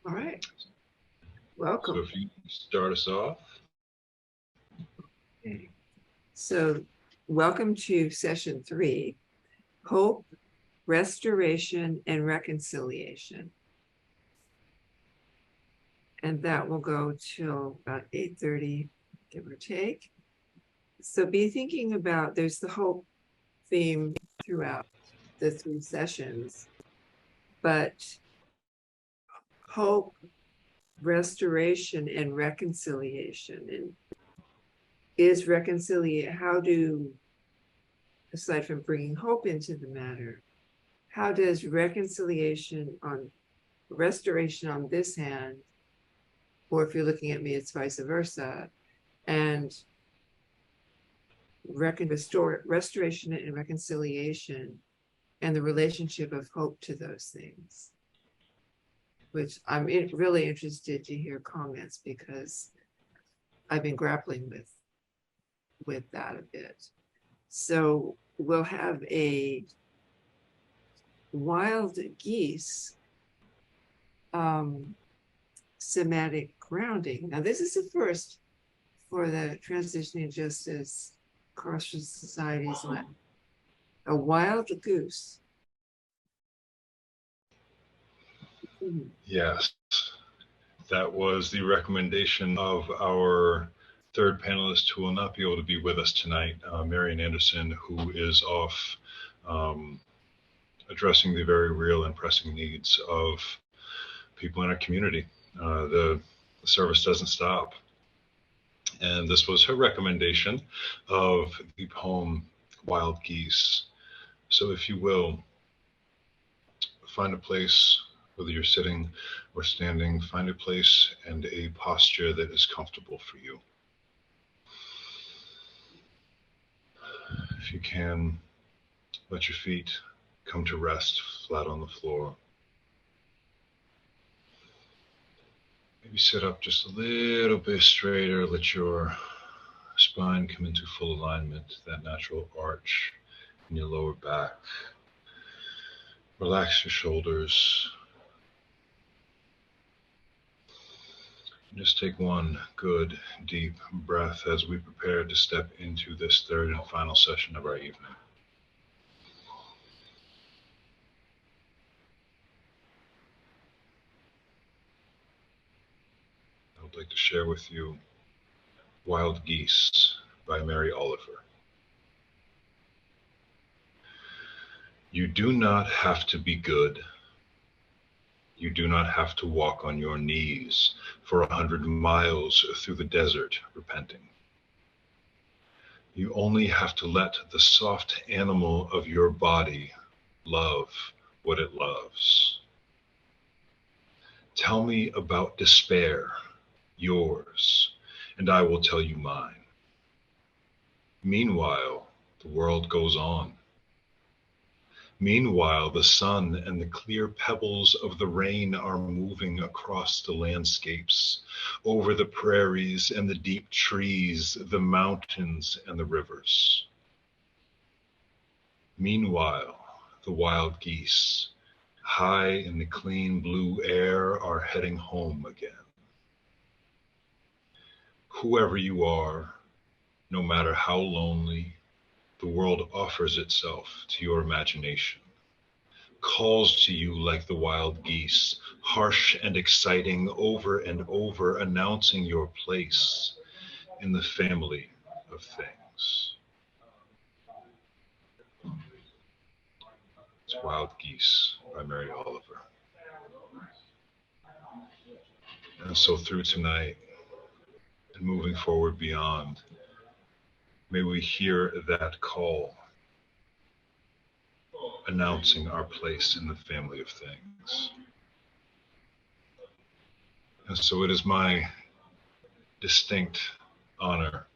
All right. Welcome. So if you start us off. Okay. So, welcome to session 3, Hope, Restoration, and Reconciliation. And that will go till about 8:30, give or take. So be thinking about, there's the hope theme throughout the 3 sessions, but hope, restoration, and reconciliation. And is reconciliation, how do, aside from bringing hope into the matter, how does reconciliation on restoration on this hand, or if you're looking at me, it's vice versa, and restoration and reconciliation and the relationship of hope to those things, which I'm really interested to hear comments because I've been grappling with that a bit. So we'll have a wild geese semantic grounding. Now, this is the first for the Transitioning Justice Carceral Societies, a wild goose. Yes, that was the recommendation of our third panelist who will not be able to be with us tonight, Marian Anderson, who is off addressing the very real and pressing needs of people in our community. The service doesn't stop. And this was her recommendation of the poem Wild Geese. So if you will, find a place, whether you're sitting or standing, find a place and a posture that is comfortable for you. If you can, let your feet come to rest flat on the floor. Maybe sit up just a little bit straighter, let your spine come into full alignment, that natural arch in your lower back. Relax your shoulders. Just take one good, deep breath as we prepare to step into this third and final session of our evening. I would like to share with you Wild Geese by Mary Oliver. You do not have to be good. You do not have to walk on your knees for 100 miles through the desert repenting. You only have to let the soft animal of your body love what it loves. Tell me about despair, yours, and I will tell you mine. Meanwhile, the world goes on. Meanwhile, the sun and the clear pebbles of the rain are moving across the landscapes, over the prairies and the deep trees, the mountains and the rivers. Meanwhile, the wild geese, high in the clean blue air, are heading home again. Whoever you are, no matter how lonely, the world offers itself to your imagination, calls to you like the wild geese, harsh and exciting, over and over, announcing your place in the family of things. It's Wild Geese by Mary Oliver. And so through tonight and moving forward beyond, may we hear that call, announcing our place in the family of things. And so it is my distinct honor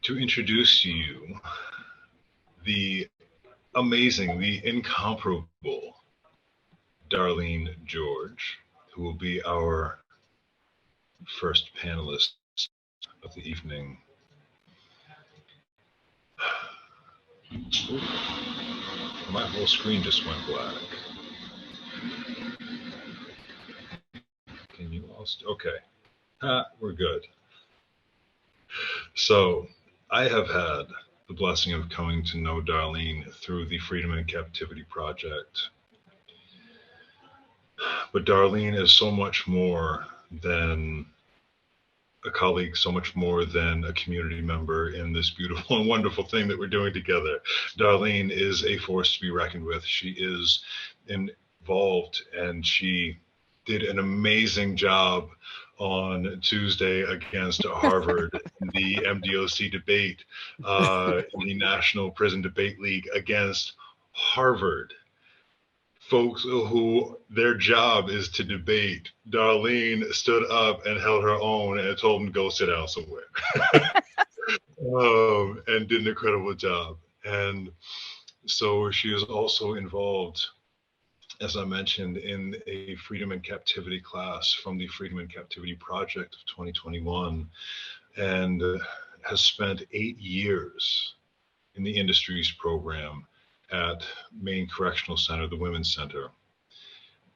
to introduce to you the amazing, the incomparable Darlene George, who will be our first panelist of the evening. Ooh, my whole screen just went black. Okay. We're good. So I have had the blessing of coming to know Darlene through the Freedom and Captivity Project. But Darlene is so much more than a colleague, so much more than a community member in this beautiful and wonderful thing that we're doing together. Darlene is a force to be reckoned with. She is involved, and she did an amazing job on Tuesday against Harvard in the MDOC debate, in the National Prison Debate League against Harvard. Folks who their job is to debate. Darlene stood up and held her own and told them to go sit down somewhere. And did an incredible job. And so she is also involved, as I mentioned, in a Freedom and Captivity class from the Freedom and Captivity Project of 2021, and has spent 8 years in the industries program at Maine Correctional Center, the Women's Center,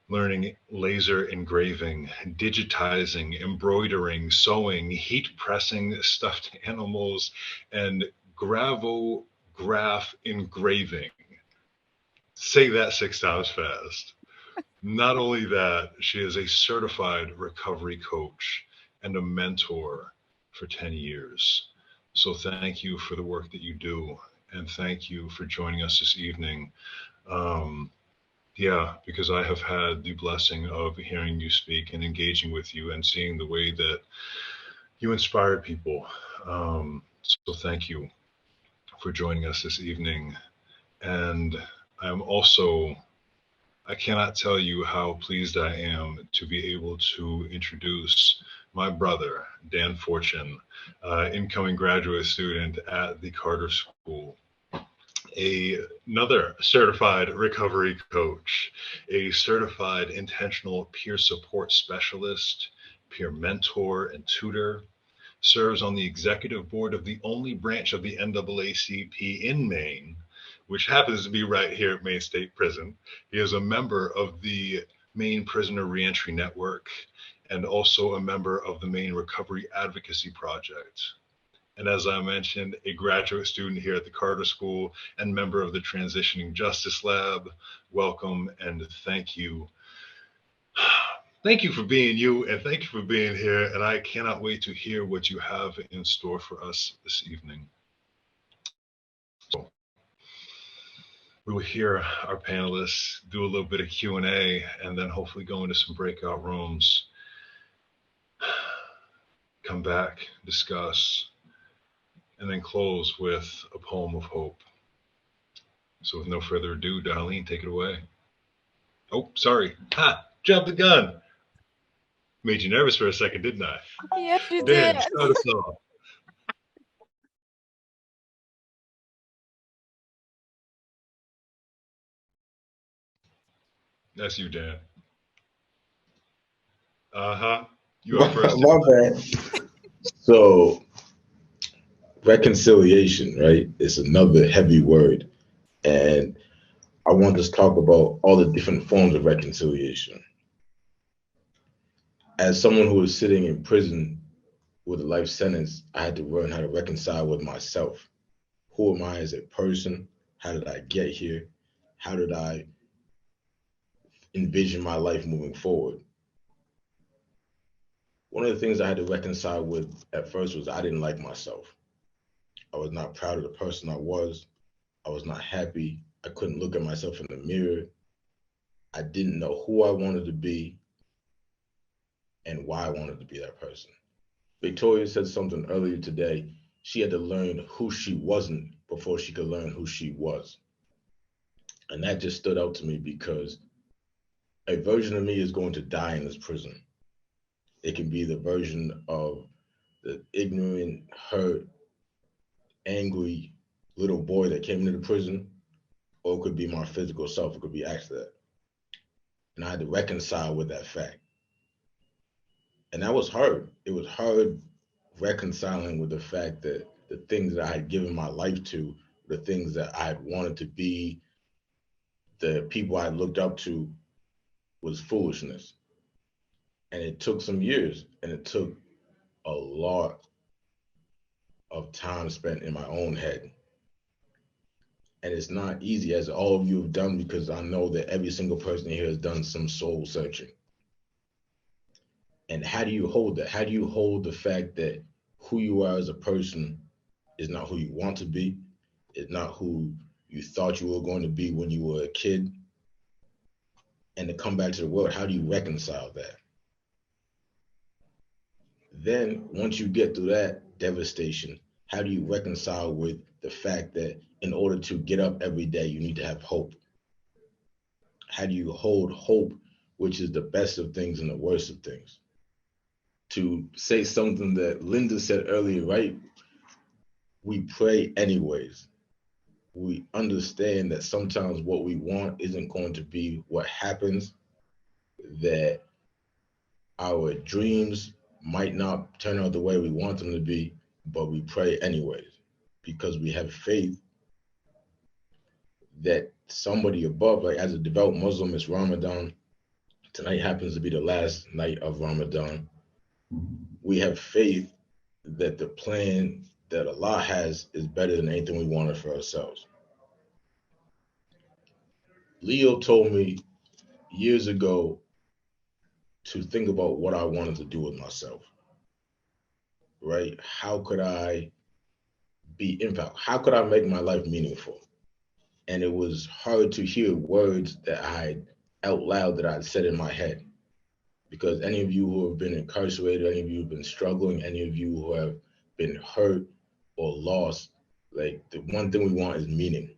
learning laser engraving, digitizing, embroidering, sewing, heat pressing stuffed animals, and gravograph engraving. Say that 6 times fast. Not only that, she is a certified recovery coach and a mentor for 10 years. So thank you for the work that you do. And thank you for joining us this evening. Because I have had the blessing of hearing you speak and engaging with you and seeing the way that you inspire people. So thank you for joining us this evening. And I cannot tell you how pleased I am to be able to introduce my brother, Dan Fortune, incoming graduate student at the Carter School. Another certified recovery coach, a certified intentional peer support specialist, peer mentor and tutor, serves on the executive board of the only branch of the NAACP in Maine, which happens to be right here at Maine State Prison. He is a member of the Maine Prisoner Reentry Network and also a member of the Maine Recovery Advocacy Project. And as I mentioned, a graduate student here at the Carter School and member of the Transitioning Justice Lab. Welcome and thank you. Thank you for being you, and thank you for being here. And I cannot wait to hear what you have in store for us this evening. So we will hear our panelists do a little bit of Q&A and then hopefully go into some breakout rooms, come back, discuss, and then close with a poem of hope. So with no further ado, Darlene, take it away. Oh, sorry. Jumped the gun. Made you nervous for a second, didn't I? Yes, you Dan, did. start us off. That's you, Dan. You are first. My bad. So, reconciliation, right? It's another heavy word. And I want to talk about all the different forms of reconciliation. As someone who was sitting in prison with a life sentence, I had to learn how to reconcile with myself. Who am I as a person? How did I get here? How did I envision my life moving forward? One of the things I had to reconcile with at first was I didn't like myself. I was not proud of the person I was. I was not happy. I couldn't look at myself in the mirror. I didn't know who I wanted to be and why I wanted to be that person. Victoria said something earlier today. She had to learn who she wasn't before she could learn who she was. And that just stood out to me because a version of me is going to die in this prison. It can be the version of the ignorant, hurt, angry little boy that came into the prison, or it could be my physical self. It could be accident. And I had to reconcile with that fact. And that was hard. It was hard reconciling with the fact that the things that I had given my life to, the things that I had wanted to be, the people I looked up to, was foolishness. And it took some years, and it took a lot of time spent in my own head. And it's not easy, as all of you have done, because I know that every single person here has done some soul searching. And how do you hold that? How do you hold the fact that who you are as a person is not who you want to be, is not who you thought you were going to be when you were a kid, and to come back to the world? How do you reconcile that? Then, once you get through that devastation, how do you reconcile with the fact that in order to get up every day, you need to have hope? How do you hold hope, which is the best of things and the worst of things? To say something that Linda said earlier, right? We pray anyways. We understand that sometimes what we want isn't going to be what happens, that our dreams might not turn out the way we want them to be, but we pray anyways because we have faith that somebody above, like as a devout Muslim, it's Ramadan. Tonight happens to be the last night of Ramadan. We have faith that the plan that Allah has is better than anything we wanted for ourselves. Leo told me years ago to think about what I wanted to do with myself, right? How could I be impact? How could I make my life meaningful? And it was hard to hear words that I had out loud that I'd said in my head. Because any of you who have been incarcerated, any of you who have been struggling, any of you who have been hurt or lost, like the one thing we want is meaning.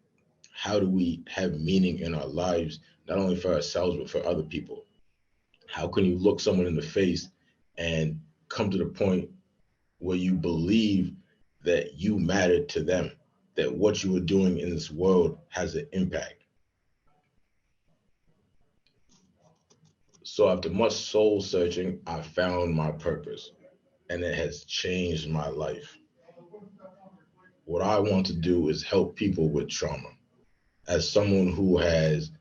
How do we have meaning in our lives, not only for ourselves, but for other people? How can you look someone in the face and come to the point where you believe that you matter to them, that what you are doing in this world has an impact? So after much soul searching, I found my purpose, and it has changed my life. What I want to do is help people with trauma. As someone who has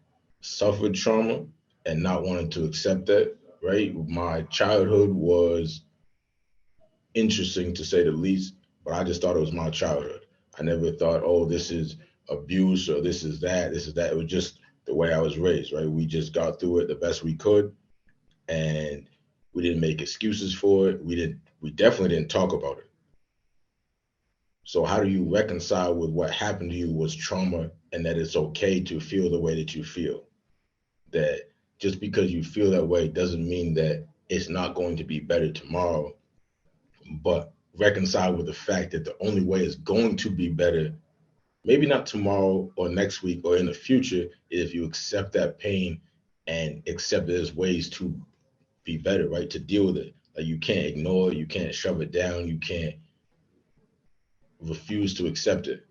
suffered trauma and not wanting to accept that, right? My childhood was interesting to say the least, but I just thought it was my childhood. I never thought, oh, this is abuse or this is that, this is that. It was just the way I was raised, right? We just got through it the best we could, and we didn't make excuses for it. We definitely didn't talk about it. So how do you reconcile with what happened to you was trauma, and that it's okay to feel the way that you feel? That just because you feel that way doesn't mean that it's not going to be better tomorrow, but reconcile with the fact that the only way it's going to be better, maybe not tomorrow or next week or in the future, is if you accept that pain and accept there's ways to be better, right? To deal with it. Like you can't ignore it, you can't shove it down, you can't refuse to accept it.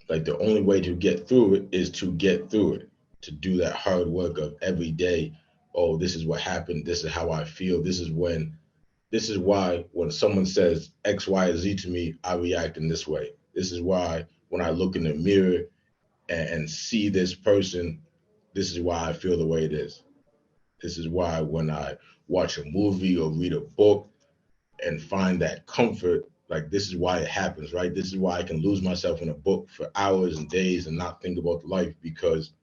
Like the only way to get through it is to get through it, to do that hard work of every day. Oh, this is what happened. This is how I feel. This is why when someone says X, Y, or Z to me, I react in this way. This is why when I look in the mirror and see this person, this is why I feel the way it is. This is why when I watch a movie or read a book and find that comfort, like this is why it happens, right? This is why I can lose myself in a book for hours and days and not think about life, because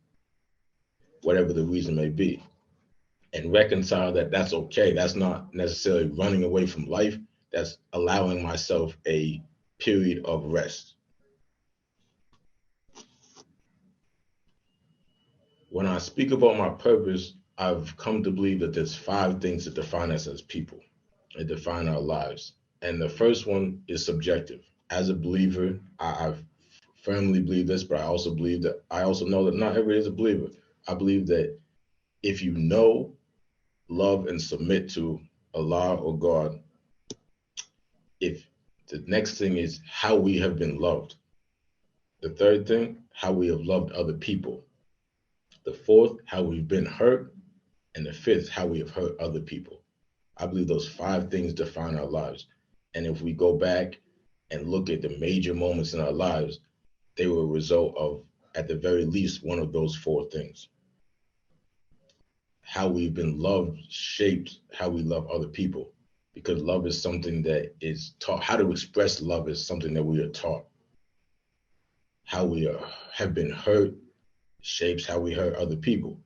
whatever the reason may be. And reconcile that that's okay. That's not necessarily running away from life. That's allowing myself a period of rest. When I speak about my purpose, I've come to believe that there's 5 things that define us as people, that define our lives. And the first one is subjective. As a believer, I firmly believe this, but I also know that not everybody is a believer. I believe that if you know, love, and submit to Allah or God, if the next thing is how we have been loved. The third thing, how we have loved other people. The fourth, how we've been hurt. And the fifth, how we have hurt other people. I believe those 5 things define our lives. And if we go back and look at the major moments in our lives, they were a result of, at the very least, one of those 4 things. how we've been loved shapes how we love other people, because love is something that is taught. How to express love is something that we are taught. How we have been hurt shapes how we hurt other people,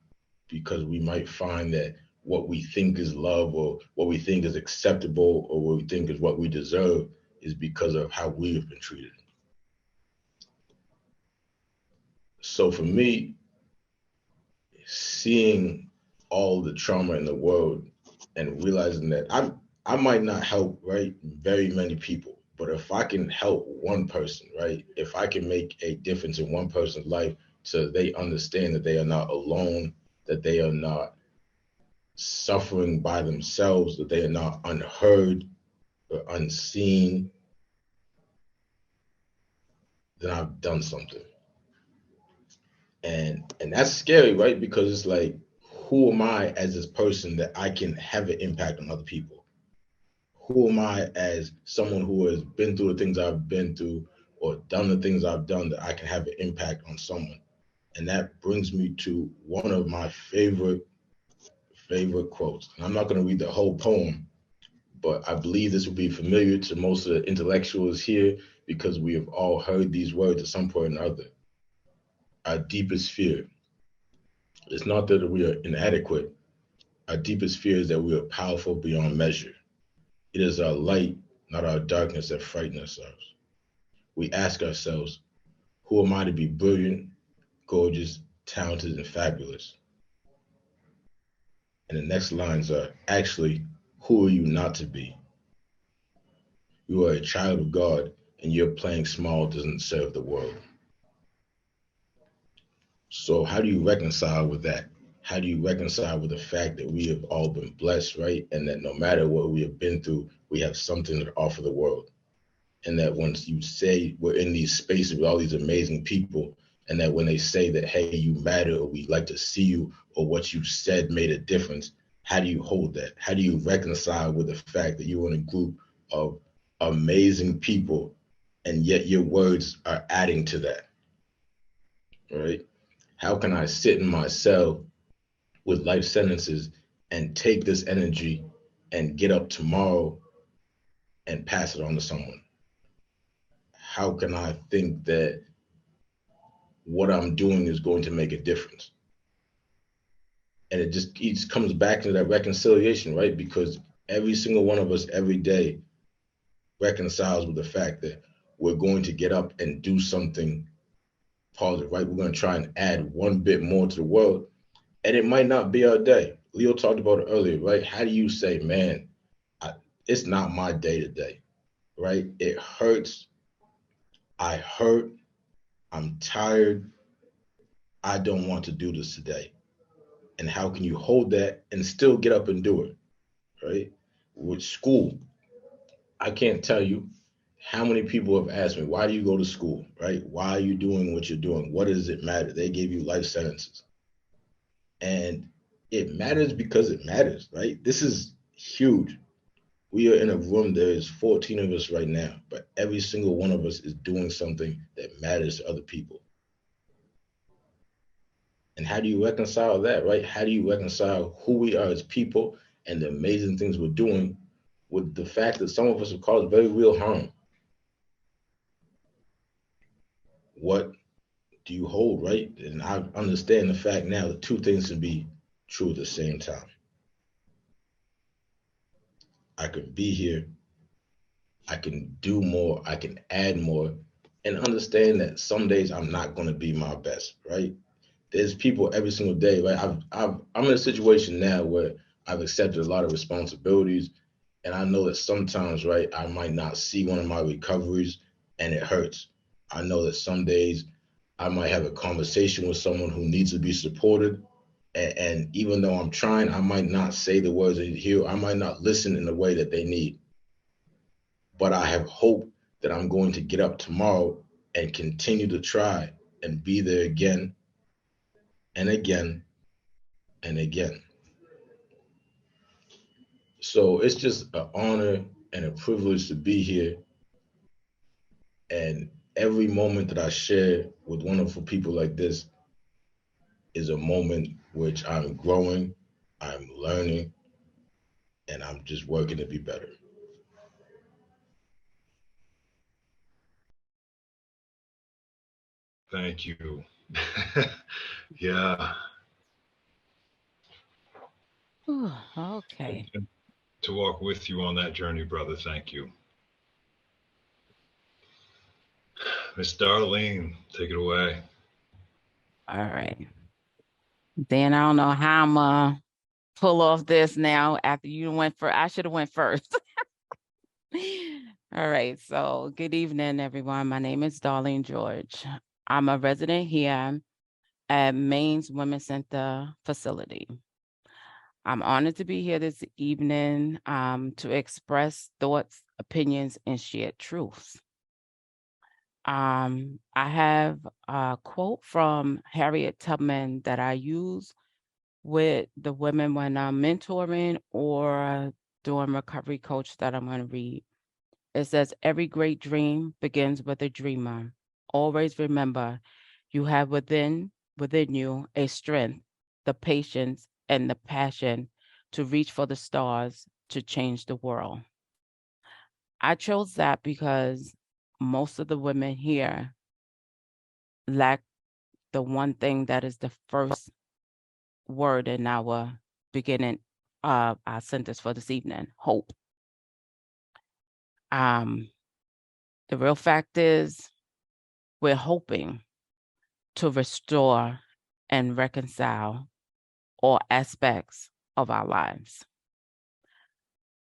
because we might find that what we think is love, or what we think is acceptable, or what we think is what we deserve, is because of how we have been treated. So for me, seeing all the trauma in the world and realizing that I might not help, right, very many people, but if I can help one person, right, if I can make a difference in one person's life so they understand that they are not alone, that they are not suffering by themselves, that they are not unheard or unseen, then I've done something. And that's scary, right? Because it's like, who am I as this person that I can have an impact on other people? Who am I as someone who has been through the things I've been through, or done the things I've done, that I can have an impact on someone? And that brings me to one of my favorite quotes. And I'm not going to read the whole poem, but I believe this will be familiar to most of the intellectuals here, because we have all heard these words at some point or another. Our deepest fear is not that we are inadequate. Our deepest fear is that we are powerful beyond measure. It is our light, not our darkness, that frighten ourselves. We ask ourselves, who am I to be brilliant, gorgeous, talented, and fabulous? And the next lines are, actually, who are you not to be? You are a child of God, and your playing small doesn't serve the world. So how do you reconcile with that? How do you reconcile with the fact that we have all been blessed, right? And that no matter what we have been through, we have something to offer the world. And that once you say we're in these spaces with all these amazing people, and that when they say that, hey, you matter, or we'd like to see you, or what you said made a difference, how do you hold that? How do you reconcile with the fact that you're in a group of amazing people, and yet your words are adding to that, right? How can I sit in my cell with life sentences and take this energy and get up tomorrow and pass it on to someone? How can I think that what I'm doing is going to make a difference? And it comes back to that reconciliation, right? Because every single one of us every day reconciles with the fact that we're going to get up and do something positive, right? We're going to try and add one bit more to the world. And it might not be our day. Leo talked about it earlier, right? How do you say, man, it's not my day today, right? It hurts. I hurt. I'm tired. I don't want to do this today. And how can you hold that and still get up and do it, right? With school, I can't tell you how many people have asked me, why do you go to school, right? Why are you doing what you're doing? What does it matter? They gave you life sentences. And it matters because it matters, right? This is huge. We are in a room, there is 14 of us right now, but every single one of us is doing something that matters to other people. And how do you reconcile that, right? How do you reconcile who we are as people and the amazing things we're doing with the fact that some of us have caused very real harm? What do you hold, right? And I understand the fact now that two things can be true at the same time. I can be here, I can do more, I can add more, and understand that some days I'm not going to be my best, right? There's people every single day, right? I'm in a situation now where I've accepted a lot of responsibilities, and I know that sometimes, right, I might not see one of my recoveries, and it hurts. I know that some days I might have a conversation with someone who needs to be supported, and even though I'm trying, I might not say the words they hear. I might not listen in the way that they need. But I have hope that I'm going to get up tomorrow and continue to try and be there again and again and again. So it's just an honor and a privilege to be here. And every moment that I share with wonderful people like this is a moment which I'm growing, I'm learning, and I'm just working to be better. Thank you. Yeah. Whew, okay. And to walk with you on that journey, brother. Thank you. Miss Darlene, take it away. All right. Dan, I don't know how I'm pull off this now after you went first. I should have went first. All right. So good evening, everyone. My name is Darlene George. I'm a resident here at Maine's Women's Center facility. I'm honored to be here this evening to express thoughts, opinions, and shared truths. I have a quote from Harriet Tubman that I use with the women when I'm mentoring or doing recovery coach that I'm going to read. It says, every great dream begins with a dreamer. Always remember, you have within you a strength, the patience, and the passion to reach for the stars to change the world. I chose that because most of the women here lack the one thing that is the first word in our beginning our sentence for this evening, hope. The real fact is we're hoping to restore and reconcile all aspects of our lives.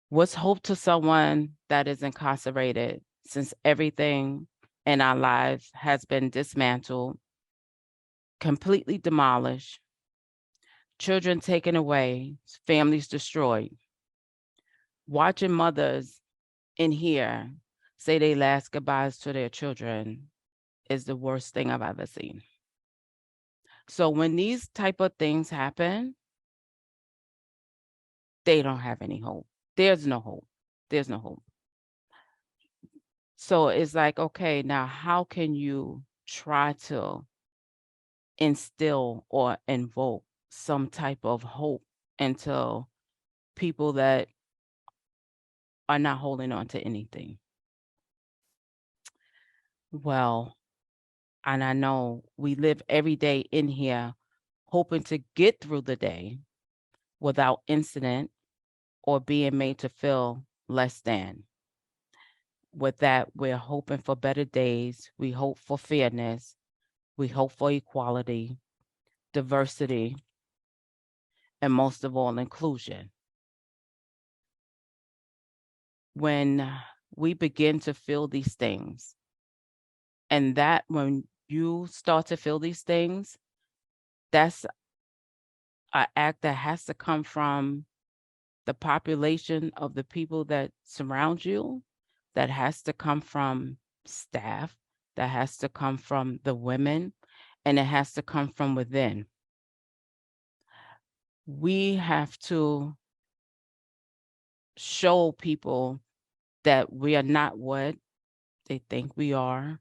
What's hope to someone that is incarcerated since everything in our lives has been dismantled, completely demolished, children taken away, families destroyed? Watching mothers in here say they last goodbyes to their children is the worst thing I've ever seen. So when these type of things happen, they don't have any hope. There's no hope. There's no hope. So it's like, okay, now how can you try to instill or invoke some type of hope into people that are not holding on to anything? Well, and I know we live every day in here hoping to get through the day without incident or being made to feel less than. With that, we're hoping for better days. We hope for fairness. We hope for equality, diversity, and most of all, inclusion. When we begin to feel these things, and that when you start to feel these things, that's an act that has to come from the population of the people that surround you, that has to come from staff, that has to come from the women, and it has to come from within. We have to show people that we are not what they think we are.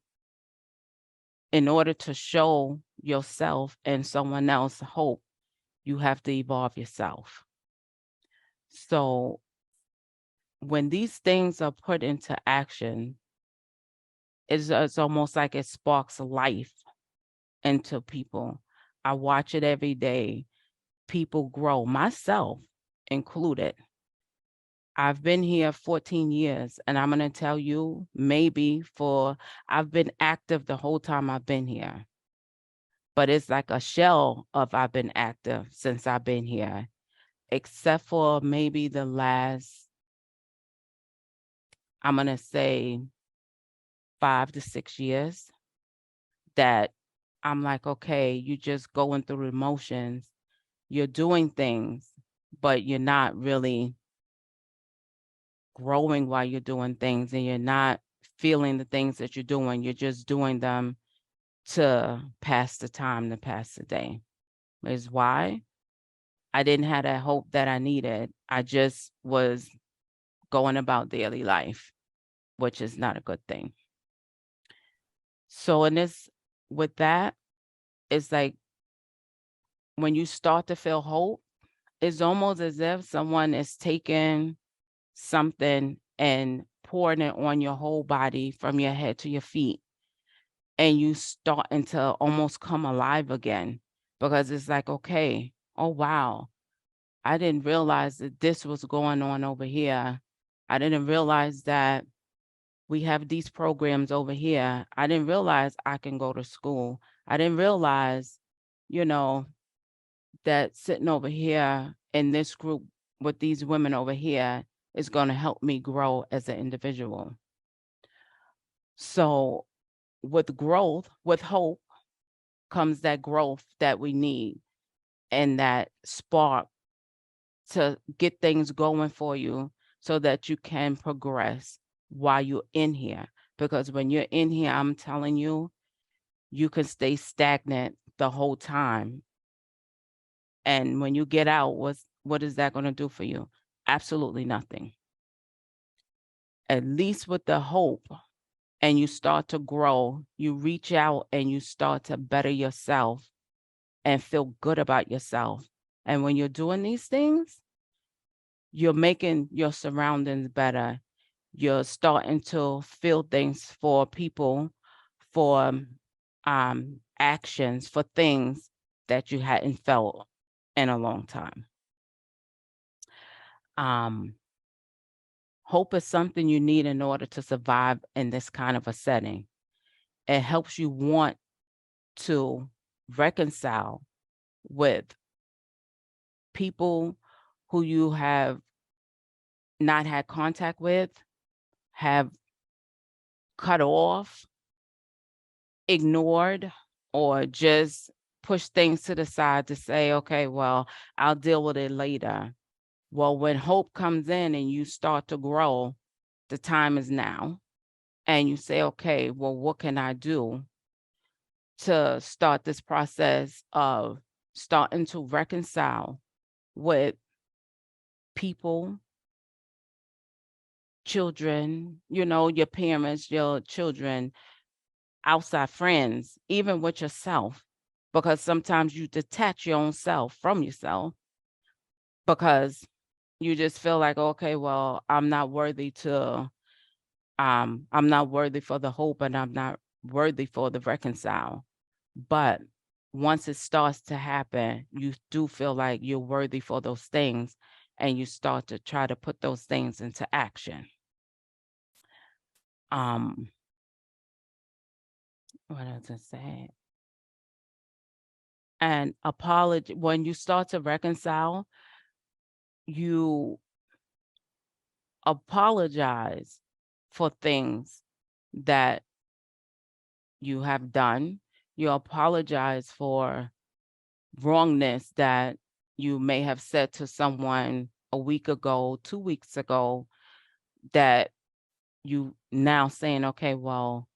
In order to show yourself and someone else hope, you have to evolve yourself. So when these things are put into action, it's almost like it sparks life into people. I watch it every day. People grow, myself included. I've been here 14 years, and I'm going to tell you, I've been active the whole time I've been here. But it's like a shell of I've been active since I've been here, except for maybe the last, I'm going to say 5 to 6 years, that I'm like, okay, you're just going through emotions. You're doing things, but you're not really growing while you're doing things, and you're not feeling the things that you're doing. You're just doing them to pass the time, to pass the day. Is why I didn't have that hope that I needed. I just was going about daily life, which is not a good thing. So with that, it's like when you start to feel hope, it's almost as if someone is taking something and pouring it on your whole body from your head to your feet, and you starting to almost come alive again, because it's like, okay, oh wow, I didn't realize that this was going on over here. I didn't realize that we have these programs over here. I didn't realize I can go to school. I didn't realize, you know, that sitting over here in this group with these women over here is going to help me grow as an individual. So with growth, with hope, comes that growth that we need, and that spark to get things going for you so that you can progress while you're in here. Because when you're in here, I'm telling you, you can stay stagnant the whole time. And when you get out, what is that going to do for you? Absolutely nothing. At least with the hope, and you start to grow, you reach out and you start to better yourself and feel good about yourself. And when you're doing these things, you're making your surroundings better. You're starting to feel things for people, for actions, for things that you hadn't felt in a long time. Hope is something you need in order to survive in this kind of a setting. It helps you want to reconcile with people who you have not had contact with, have cut off, ignored, or just push things to the side to say, okay, well, I'll deal with it later. Well, when hope comes in and you start to grow, the time is now. And you say, okay, well, what can I do to start this process of starting to reconcile with people, children, your parents, your children, outside friends, even with yourself, because sometimes you detach your own self from yourself because you just feel like, okay, well, I'm not worthy for the hope, and I'm not worthy for the reconcile. But once it starts to happen, you do feel like you're worthy for those things, and you start to try to put those things into action. What does it say? And apology, when you start to reconcile, you apologize for things that you have done. You apologize for wrongness that you may have said to someone a week ago, 2 weeks ago, that you now saying, okay, well,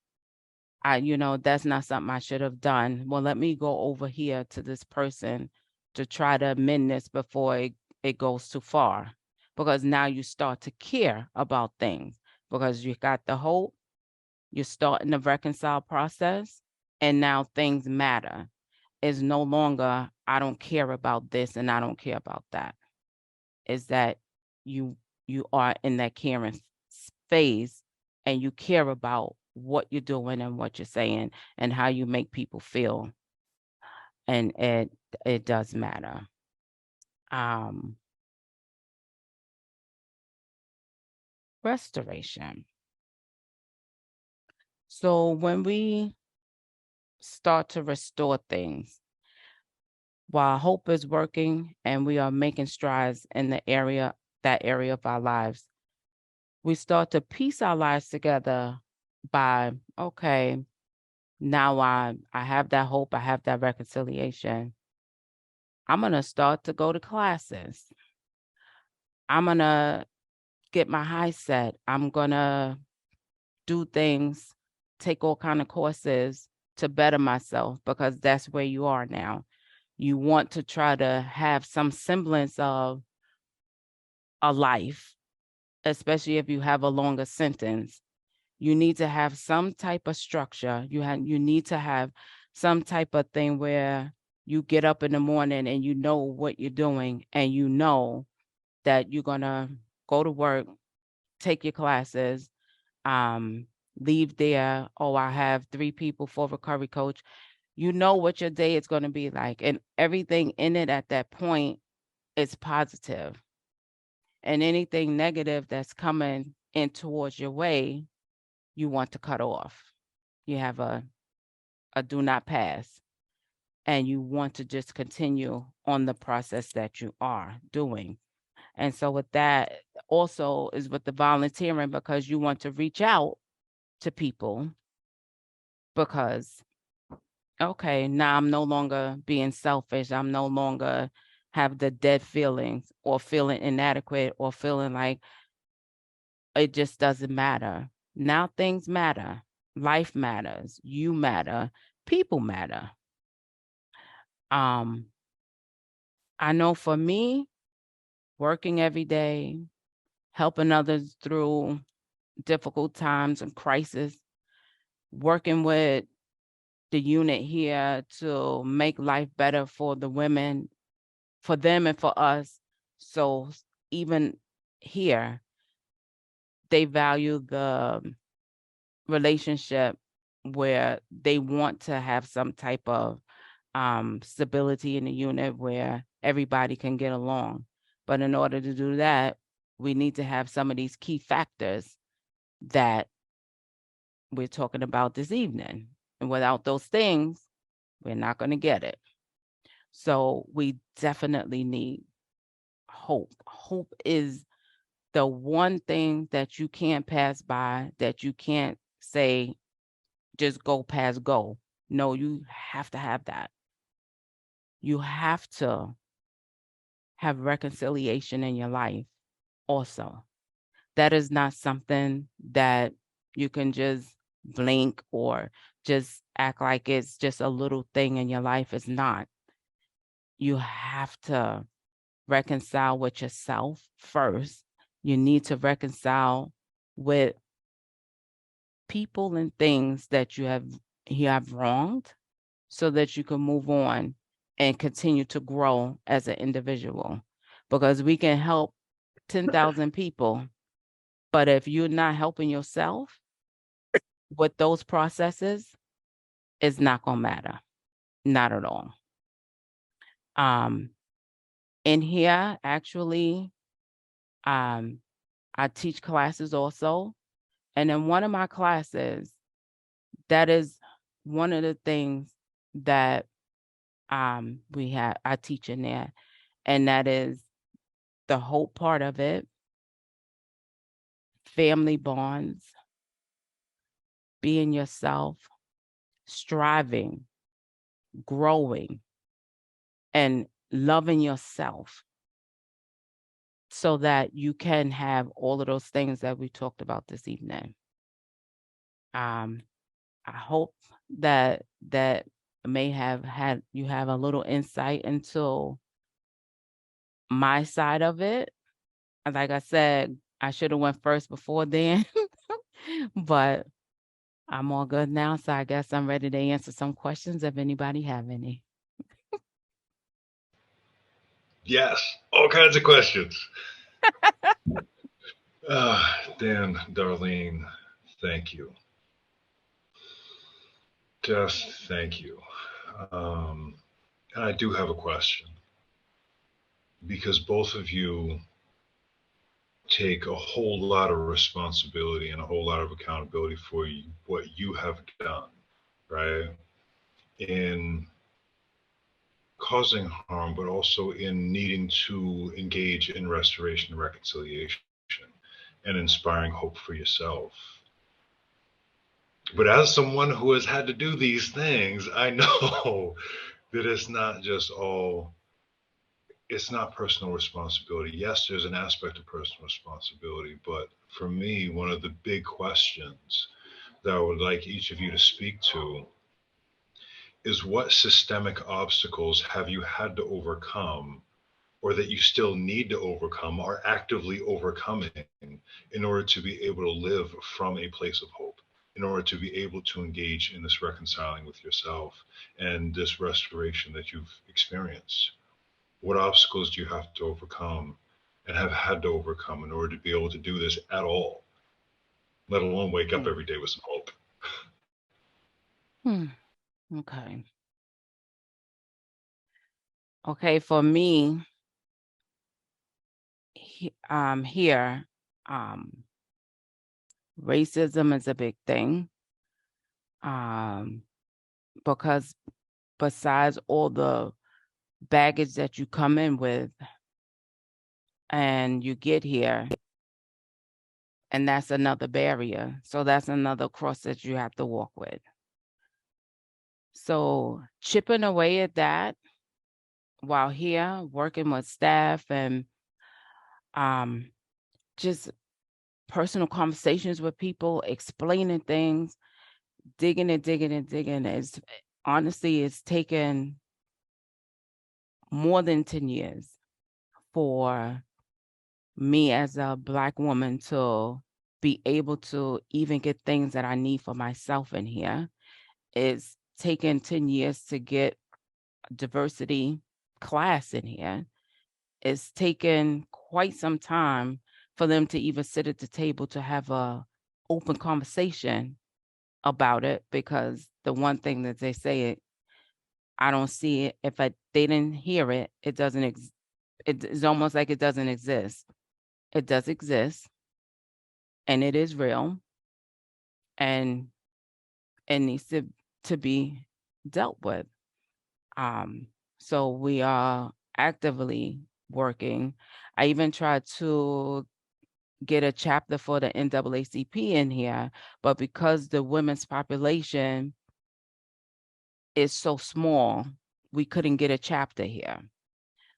that's not something I should have done. Well, let me go over here to this person to try to amend this before it goes too far. Because now you start to care about things, because you got the hope, you're starting the reconcile process, and now things matter. It's no longer, I don't care about this and I don't care about that. Is that you are in that caring phase, and you care about what you're doing and what you're saying and how you make people feel. And it does matter. Restoration. So when we start to restore things, while hope is working and we are making strides in that area of our lives, we start to piece our lives together by, okay, now I have that hope, I have that reconciliation. I'm going to start to go to classes. I'm going to get my high set. I'm going to do things, take all kind of courses to better myself, because that's where you are now. You want to try to have some semblance of a life, especially if you have a longer sentence. You need to have some type of structure. You need to have some type of thing where You get up in the morning and you know what you're doing, and you know that you're gonna go to work, take your classes, um, leave there. Oh, I have 3 people for recovery coach. You know what your day is going to be like, and everything in it at that point is positive. And anything negative that's coming in towards your way, you want to cut off. You have a do not pass, and you want to just continue on the process that you are doing. And so with that also is with the volunteering, because you want to reach out to people because, okay, now I'm no longer being selfish. I'm no longer have the dead feelings or feeling inadequate or feeling like it just doesn't matter. Now things matter. Life matters. You matter. People matter. I know for me, working every day, helping others through difficult times and crisis, working with the unit here to make life better for the women, for them and for us. So even here, they value the relationship where they want to have some type of stability in the unit where everybody can get along. But in order to do that, we need to have some of these key factors that we're talking about this evening. And without those things, we're not going to get it. So we definitely need hope. Hope is the one thing that you can't pass by, that you can't say, just go past go. No, you have to have that. You have to have reconciliation in your life also. That is not something that you can just blink or just act like it's just a little thing in your life. It's not. You have to reconcile with yourself first. You need to reconcile with people and things that you have wronged so that you can move on and continue to grow as an individual. Because we can help 10,000 people, but if you're not helping yourself with those processes, it's not going to matter. Not at all. In here, actually, I teach classes also. And in one of my classes, that is one of the things that I teach in there, and that is the hope part of it, family bonds, being yourself, striving, growing, and loving yourself so that you can have all of those things that we talked about this evening. I hope that may have had you have a little insight into my side of it. Like I said, I should have went first before then, but I'm all good now. So I guess I'm ready to answer some questions if anybody have any. Yes, all kinds of questions. Dan, Darlene, thank you. Just thank you. And I do have a question because both of you take a whole lot of responsibility and a whole lot of accountability for what you have done, right? In causing harm, but also in needing to engage in restoration and reconciliation and inspiring hope for yourself. But as someone who has had to do these things, I know that it's not just all, it's not personal responsibility. Yes, there's an aspect of personal responsibility, but for me, one of the big questions that I would like each of you to speak to is what systemic obstacles have you had to overcome or that you still need to overcome or actively overcoming in order to be able to live from a place of hope? in order to be able to engage in this reconciling with yourself and this restoration that you've experienced? What obstacles do you have to overcome and have had to overcome in order to be able to do this at all, let alone wake up every day with some hope? Okay. Okay, for me, here, racism is a big thing. Because besides all the baggage that you come in with and you get here, and that's another barrier. So that's another cross that you have to walk with. So chipping away at that while here, working with staff and just personal conversations with people, explaining things, digging is honestly, it's taken more than 10 years for me as a Black woman to be able to even get things that I need for myself in here. It's taken 10 years to get diversity class in here. It's taken quite some time for them to even sit at the table to have a open conversation about it, because the one thing that they say, I don't see it. If they didn't hear it, it doesn't it's almost like it doesn't exist. It does exist, and it is real, and it needs to be dealt with. So we are actively working. I even tried to get a chapter for the NAACP in here, but because the women's population is so small, we couldn't get a chapter here.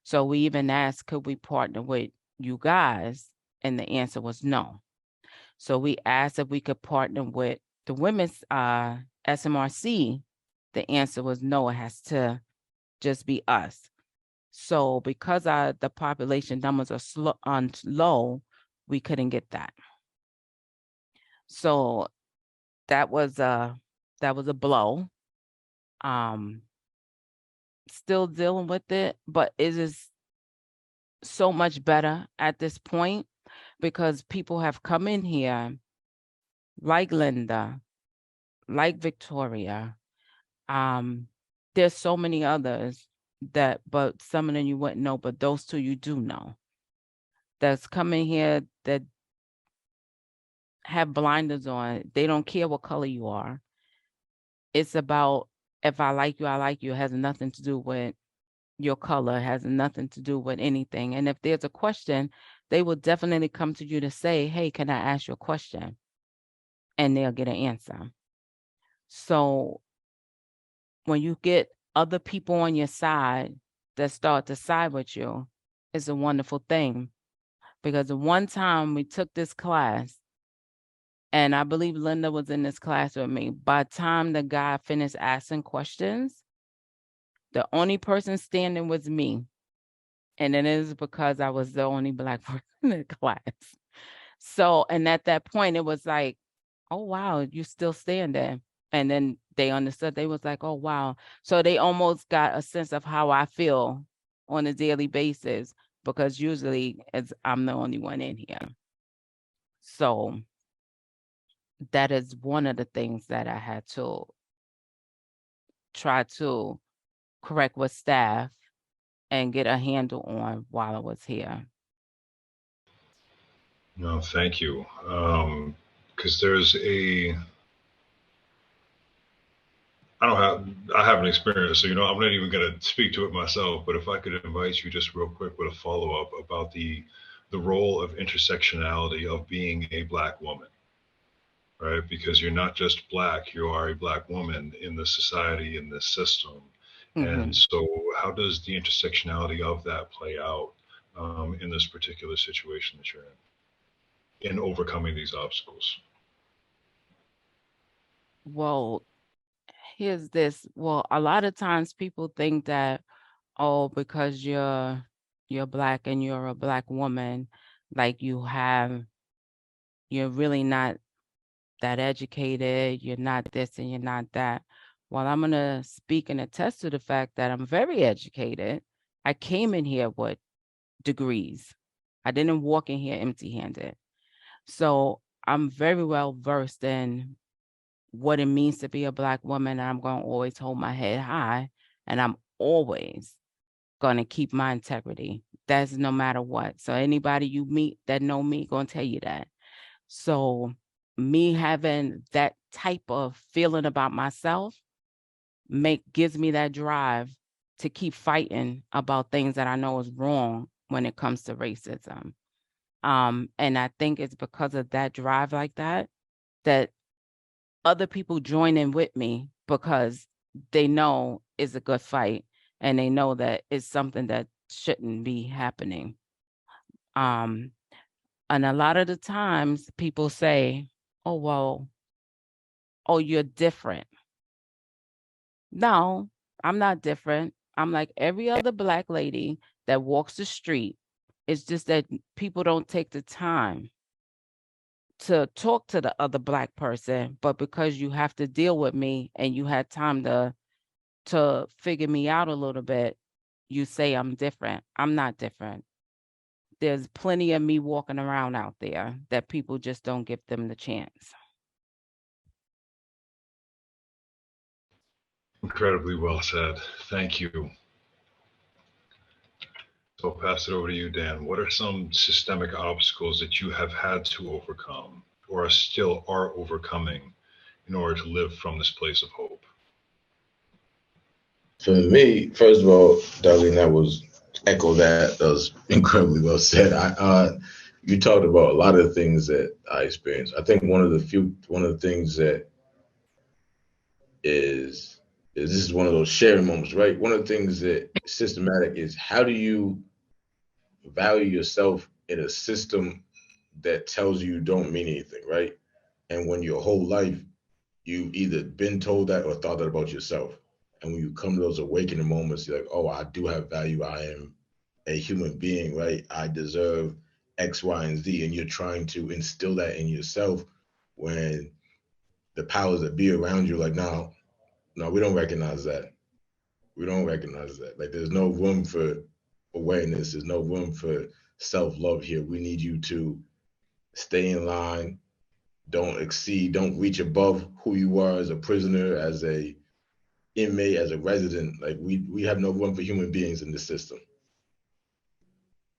So we even asked, could we partner with you guys? And the answer was no. So we asked if we could partner with the women's SMRC. The answer was no, it has to just be us. So because the population numbers are low, we couldn't get that. So that was a blow. Still dealing with it, but it is so much better at this point because people have come in here like Linda, like Victoria. There's so many others but some of them you wouldn't know, but those two you do know. That's coming here that have blinders on. They don't care what color you are. It's about, if I like you, I like you. It has nothing to do with your color, has nothing to do with anything. And if there's a question, they will definitely come to you to say, hey, can I ask you a question? And they'll get an answer. So when you get other people on your side that start to side with you, it's a wonderful thing. Because the one time we took this class, and I believe Linda was in this class with me, by the time the guy finished asking questions, the only person standing was me. And it is because I was the only Black person in the class. So, and at that point, it was like, oh, wow, you still standing. And then they understood. They was like, oh, wow. So they almost got a sense of how I feel on a daily basis, because usually I'm the only one in here. So that is one of the things that I had to try to correct with staff and get a handle on while I was here. No, thank you. Because there's I haven't experienced, so I'm not even going to speak to it myself. But if I could invite you just real quick with a follow up about the role of intersectionality of being a Black woman, right? Because you're not just Black, you are a Black woman in the society, in this system. Mm-hmm. And so, how does the intersectionality of that play out in this particular situation that you're in overcoming these obstacles? Well, here's this. Well, a lot of times people think that, oh, because you're Black and you're a Black woman, like you're really not that educated, you're not this and you're not that. Well, I'm going to speak and attest to the fact that I'm very educated. I came in here with degrees. I didn't walk in here empty-handed. So I'm very well versed in what it means to be a Black woman. And I'm going to always hold my head high. And I'm always going to keep my integrity. That's no matter what. So anybody you meet that know me going to tell you that. So me having that type of feeling about myself gives me that drive to keep fighting about things that I know is wrong when it comes to racism. And I think it's because of that drive like that other people join in with me, because they know it's a good fight and they know that it's something that shouldn't be happening. And a lot of the times people say, oh, well, oh, you're different. No, I'm not different. I'm like every other Black lady that walks the street. It's just that people don't take the time to talk to the other Black person, but because you have to deal with me and you had time to figure me out a little bit, you say I'm different. I'm not different. There's plenty of me walking around out there that people just don't give them the chance. Incredibly well said. Thank you. So I'll pass it over to you, Dan. What are some systemic obstacles that you have had to overcome or still are overcoming in order to live from this place of hope? For me, first of all, Darlene, that was echo that. That was incredibly well said. You talked about a lot of things that I experienced. I think one of the things that is this is one of those sharing moments, right? One of the things that systematic is, how do you value yourself in a system that tells you don't mean anything, right? And when your whole life you've either been told that or thought that about yourself. And when you come to those awakening moments, you're like, oh, I do have value. I am a human being, right? I deserve X, Y, and Z. And you're trying to instill that in yourself when the powers that be around you are like, no, we don't recognize that. We don't recognize that. Like, there's no room for awareness. There's no room for self-love here. We need you to stay in line. Don't exceed, don't reach above who you are as a prisoner, as a inmate, as a resident. Like, we have no room for human beings in this system.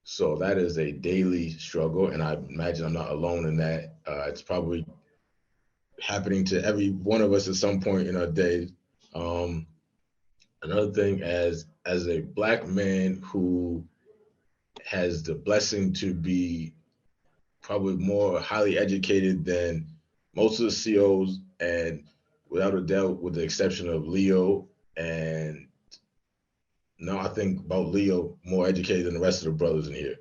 So that is a daily struggle, and I imagine I'm not alone in that. It's probably happening to every one of us at some point in our days. Another thing, as a Black man who has the blessing to be probably more highly educated than most of the COs, and without a doubt, with the exception of Leo, and now I think about Leo more educated than the rest of the brothers in here.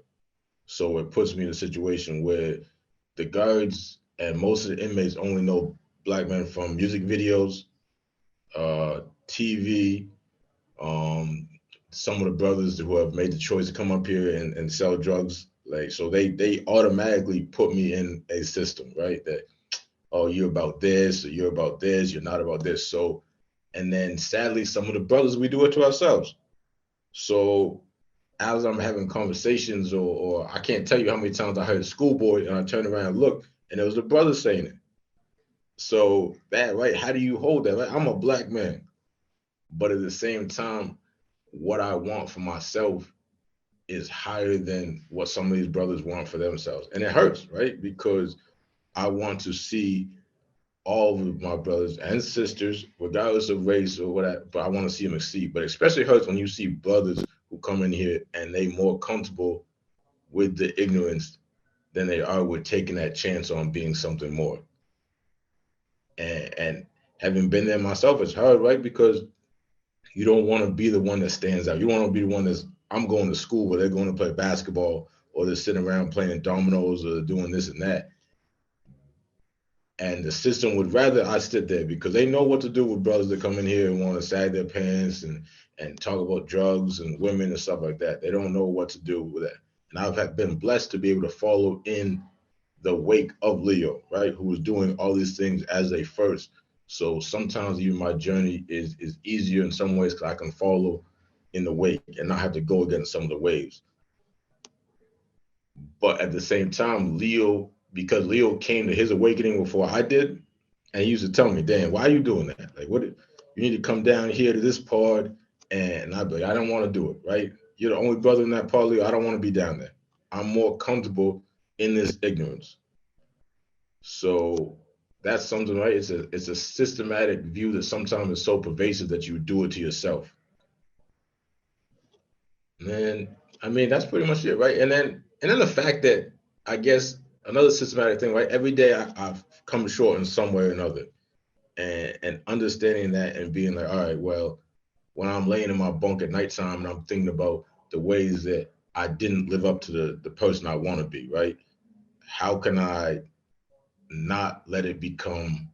So it puts me in a situation where the guards and most of the inmates only know Black men from music videos, TV, some of the brothers who have made the choice to come up here and sell drugs. Like, so they automatically put me in a system, right? That, oh, you're about this, or you're about this, you're not about this. So, and then sadly, some of the brothers, we do it to ourselves. So as I'm having conversations, or I can't tell you how many times I heard a schoolboy and I turned around and looked, and it was the brother saying it. So that, right, how do you hold that? Right? I'm a Black man, but at the same time, what I want for myself is higher than what some of these brothers want for themselves. And it hurts, right? Because I want to see all of my brothers and sisters, regardless of race or whatever, but I want to see them succeed. But especially hurts when you see brothers who come in here and they more comfortable with the ignorance than they are with taking that chance on being something more. And having been there myself, it's hard, right? Because you don't want to be the one that stands out. You want to be the one that's, I'm going to school where they're going to play basketball, or they're sitting around playing dominoes, or doing this and that. And the system would rather I sit there, because they know what to do with brothers that come in here and want to sag their pants and talk about drugs and women and stuff like that. They don't know what to do with that. And I've been blessed to be able to follow in the wake of Leo, right? Who was doing all these things as a first. So sometimes even my journey is easier in some ways because I can follow in the wake and not have to go against some of the waves. But at the same time, Leo, because Leo came to his awakening before I did, and he used to tell me, Dan, why are you doing that? Like, you need to come down here to this part. And I'd be like, I don't want to do it, right? You're the only brother in that part, Leo. I don't want to be down there. I'm more comfortable in this ignorance. So that's something, right? It's a systematic view that sometimes is so pervasive that you do it to yourself. And I mean, that's pretty much it, right? And then the fact that I guess another systematic thing, right? Every day I've come short in some way or another. And understanding that and being like, all right, well, when I'm laying in my bunk at nighttime and I'm thinking about the ways that I didn't live up to the person I want to be, right? How can I not let it become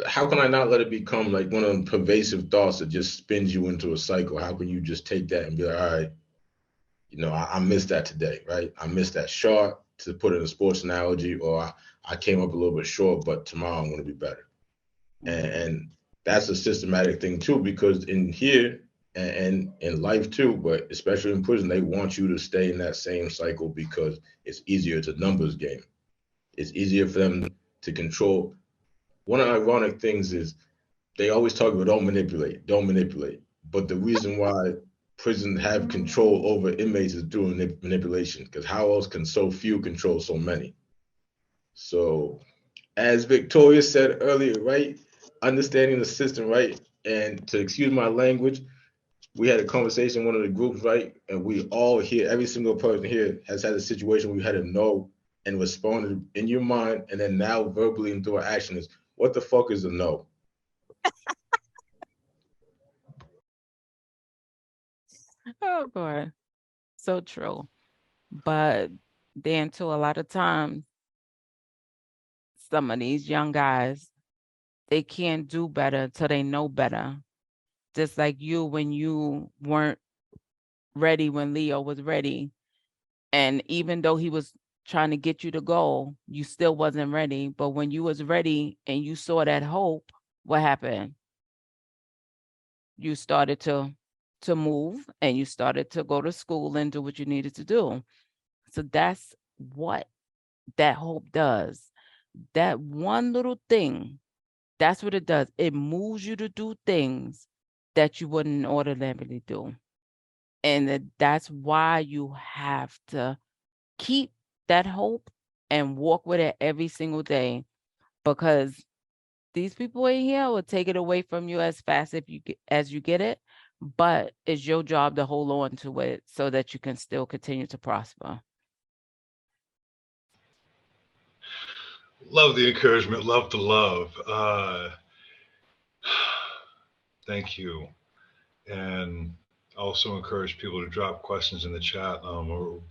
how can I not let it become like one of them pervasive thoughts that just spins you into a cycle? How can you just take that and be like, all right, I missed that today, right? I missed that shot, to put in a sports analogy, or I came up a little bit short, but tomorrow I'm going to be better. And that's a systematic thing too, because in here and in life too, but especially in prison, they want you to stay in that same cycle because it's easier. It's a numbers game. It's easier for them to control. One of the ironic things is they always talk about don't manipulate. But the reason why prisons have control over inmates is through manipulation, because how else can so few control so many? So as Victoria said earlier, right? Understanding the system, right? And to excuse my language, we had a conversation in one of the groups, right? And we all here, every single person here has had a situation where you had to know and responded in your mind, and then now verbally and through action is, what the fuck is a no? Oh boy, so true. But then too, a lot of times, some of these young guys, they can't do better till they know better. Just like you, when you weren't ready when Leo was ready. And even though he was trying to get you to go, you still wasn't ready. But when you was ready and you saw that hope, what happened? You started to move, and you started to go to school and do what you needed to do. So that's what that hope does. That one little thing, that's what it does. It moves you to do things that you wouldn't ordinarily do. And that's why you have to keep that hope and walk with it every single day, because these people in here will take it away from you as fast as you get it, but it's your job to hold on to it so that you can still continue to prosper. Love the encouragement, love the love. Thank you. And also encourage people to drop questions in the chat, or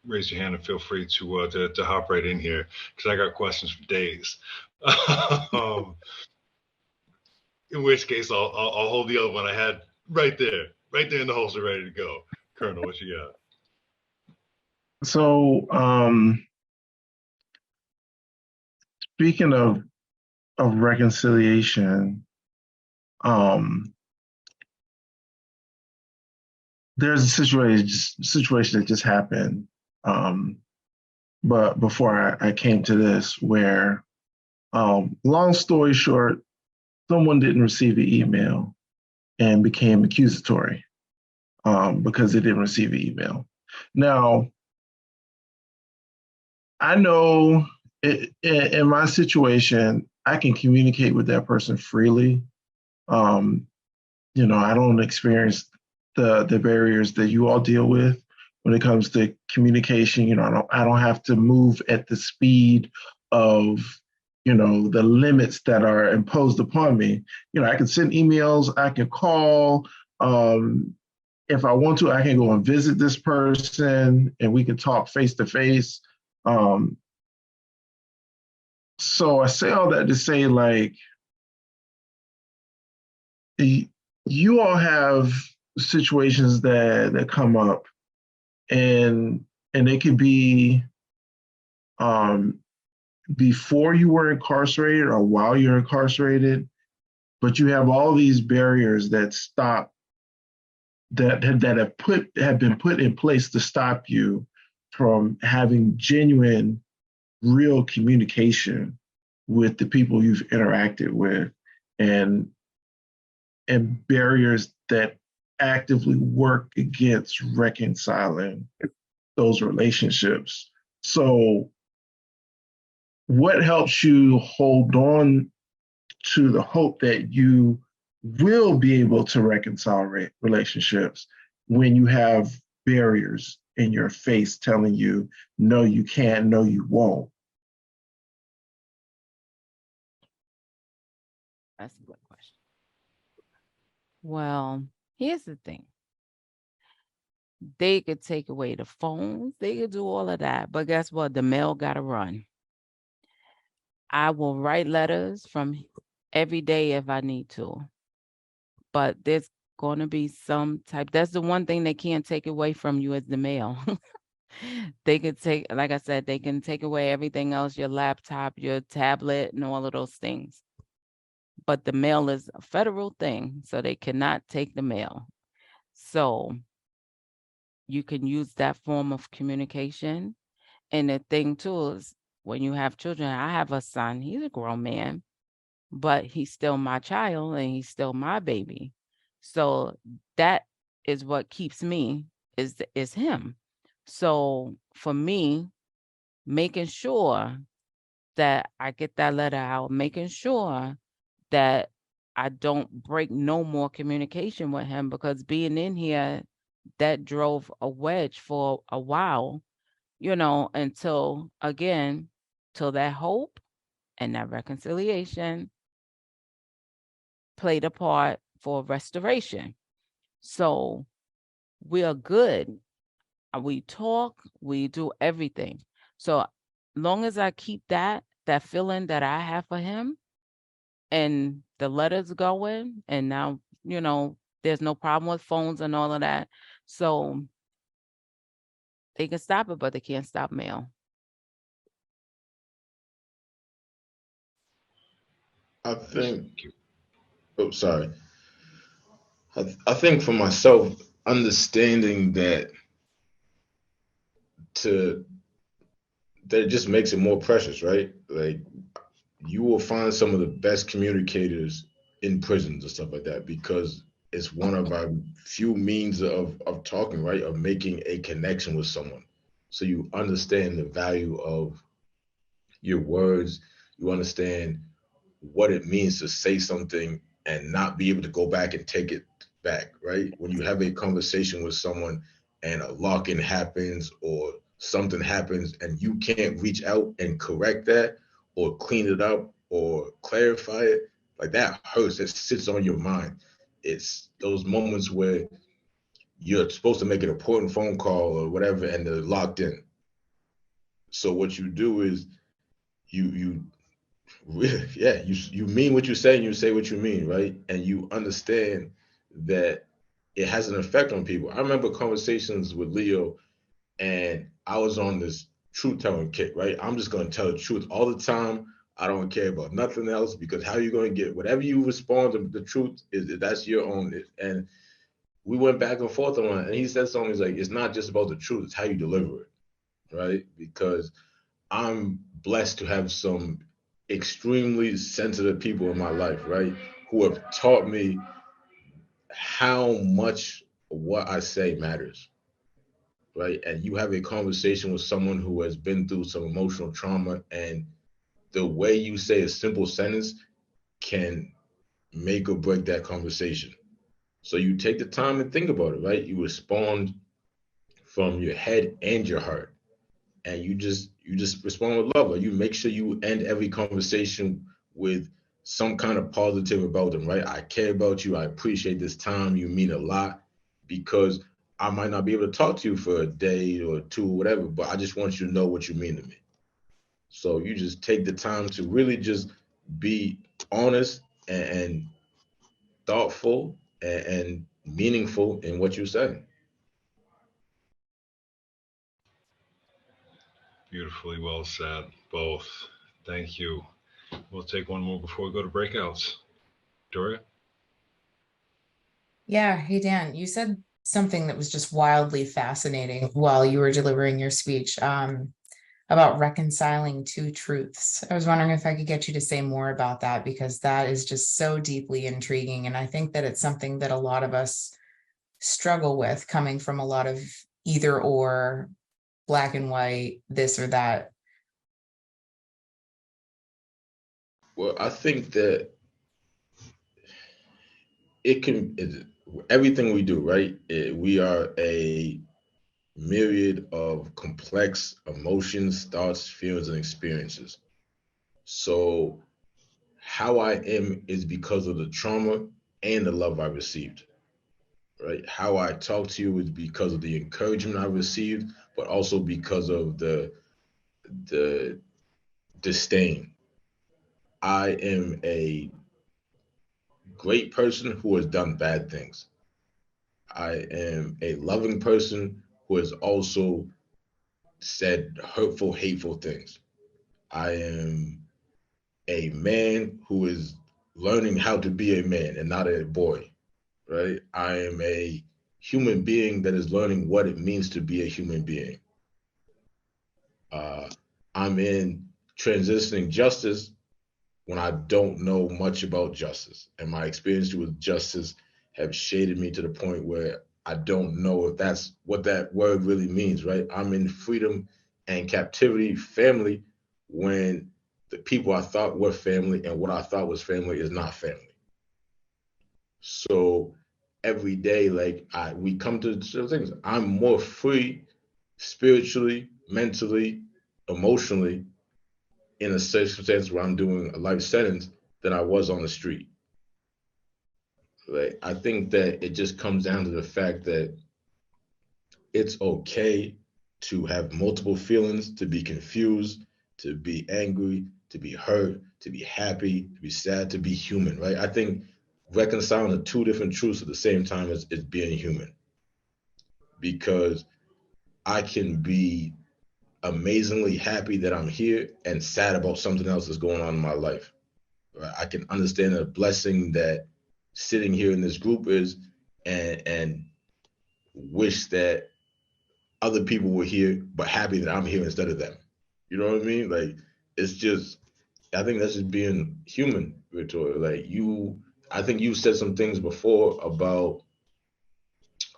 raise your hand and feel free to hop right in here, because I got questions for days. In which case, I'll hold the other one I had right there in the holster, ready to go. Colonel, what you got? So, speaking of reconciliation, there's a situation that just happened, but before I came to this, where, long story short, someone didn't receive the email and became accusatory because they didn't receive the email. Now, I know in my situation, I can communicate with that person freely. I don't experience the barriers that you all deal with when it comes to communication. I don't have to move at the speed of, the limits that are imposed upon me. I can send emails, I can call. If I want to, I can go and visit this person and we can talk face to face. So I say all that to say, like, you all have situations that come up, and And it could be before you were incarcerated or while you're incarcerated, but you have all these barriers that stop that have been put in place to stop you from having genuine, real communication with the people you've interacted with, and barriers that actively work against reconciling those relationships. So what helps you hold on to the hope that you will be able to reconcile relationships when you have barriers in your face telling you, no, you can't, no, you won't? That's a good question. Well, here's the thing. They could take away the phones, they could do all of that, but guess what? The mail got to run. I will write letters from every day if I need to, but there's going to be some type. That's the one thing they can't take away from you is the mail. They could take, like I said, they can take away everything else, your laptop, your tablet, and all of those things. But the mail is a federal thing, so they cannot take the mail. So you can use that form of communication. And the thing too is when you have children, I have a son, he's a grown man, but he's still my child and he's still my baby. So that is what keeps me is him. So for me, making sure that I get that letter out, making sure that I don't break no more communication with him, because being in here, that drove a wedge for a while, until again, till that hope and that reconciliation played a part for restoration. So we are good. We talk, we do everything. So long as I keep that feeling that I have for him, and the letters going, and now, there's no problem with phones and all of that. So they can stop it, but they can't stop mail. I think, oh, sorry. I think for myself, understanding that it just makes it more precious, right? Like, you will find some of the best communicators in prisons and stuff like that, because it's one of our few means of talking, right? Of making a connection with someone. So you understand the value of your words. You understand what it means to say something and not be able to go back and take it back, right? When you have a conversation with someone and a lock-in happens or something happens and you can't reach out and correct that or clean it up or clarify it, like, that hurts. It sits on your mind. It's those moments where you're supposed to make an important phone call or whatever and they're locked in. So what you do is you yeah, you mean what you say and you say what you mean, right? And you understand that it has an effect on people. I remember conversations with Leo, and I was on this truth telling kick, right? I'm just going to tell the truth all the time. I don't care about nothing else, because how you going to get whatever you respond to the truth is that's your own. And we went back and forth on it, and he said something, he's like, it's not just about the truth, it's how you deliver it, right? Because I'm blessed to have some extremely sensitive people in my life, right? Who have taught me how much what I say matters, right? And you have a conversation with someone who has been through some emotional trauma, and the way you say a simple sentence can make or break that conversation. So you take the time and think about it, right? You respond from your head and your heart, and you just respond with love. Like, you make sure you end every conversation with some kind of positive about them, right? I care about you. I appreciate this time. You mean a lot, because I might not be able to talk to you for a day or two or whatever, but I just want you to know what you mean to me. So you just take the time to really just be honest and thoughtful and meaningful in what you say. Beautifully well said, both. Thank you. We'll take one more before we go to breakouts. Doria? Yeah, hey Dan, you said something that was just wildly fascinating while you were delivering your speech, about reconciling two truths. I was wondering if I could get you to say more about that because that is just so deeply intriguing. And I think that it's something that a lot of us struggle with, coming from a lot of either or, black and white, this or that. Well, I think that everything we do, right? We are a myriad of complex emotions, thoughts, feelings, and experiences. So how I am is because of the trauma and the love I received, right? How I talk to you is because of the encouragement I received, but also because of the disdain. I am a great person who has done bad things. I am a loving person who has also said hurtful, hateful things. I am a man who is learning how to be a man and not a boy, right? I am a human being that is learning what it means to be a human being. I'm in transitioning justice when I don't know much about justice. And my experience with justice have shaded me to the point where I don't know if that's what that word really means, right? I'm in freedom and captivity, family, when the people I thought were family and what I thought was family is not family. So every day, like we come to certain things. I'm more free spiritually, mentally, emotionally in a circumstance where I'm doing a life sentence than I was on the street. Right? I think that it just comes down to the fact that it's okay to have multiple feelings, to be confused, to be angry, to be hurt, to be happy, to be sad, to be human, right? I think reconciling the two different truths at the same time is being human. Because I can be amazingly happy that I'm here and sad about something else that's going on in my life. Right? I can understand the blessing that sitting here in this group is, and wish that other people were here, but happy that I'm here instead of them. You know what I mean? Like, it's just, I think that's just being human, Victoria. Like I think you said some things before about,